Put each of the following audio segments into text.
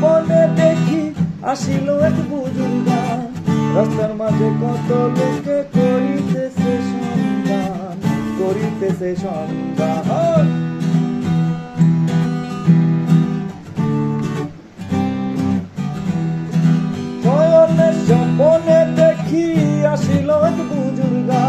স্বপনে দেখি আসিল এক বুজুর্গা, রাস্তার মাঝে কত লোকে করিতেছে সন্ধান, করিতেছে সন্ধান। শয়নের স্বপনে দেখি আসিল এক বুজুর্গা,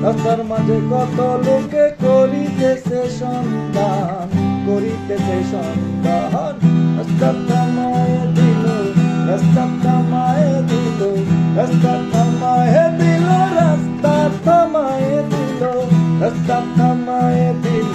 রাস্তার মাঝে কত লোকে করিতেছে সন্ধান, করিতেছে সন্ধান। রাস্তা থামায়ে দিল, রাস্তা থামায়ে দিল, রাস্তা থামায়ে দিল, রাস্তা থামায়ে দিল, রাস্তা থামায়ে দিল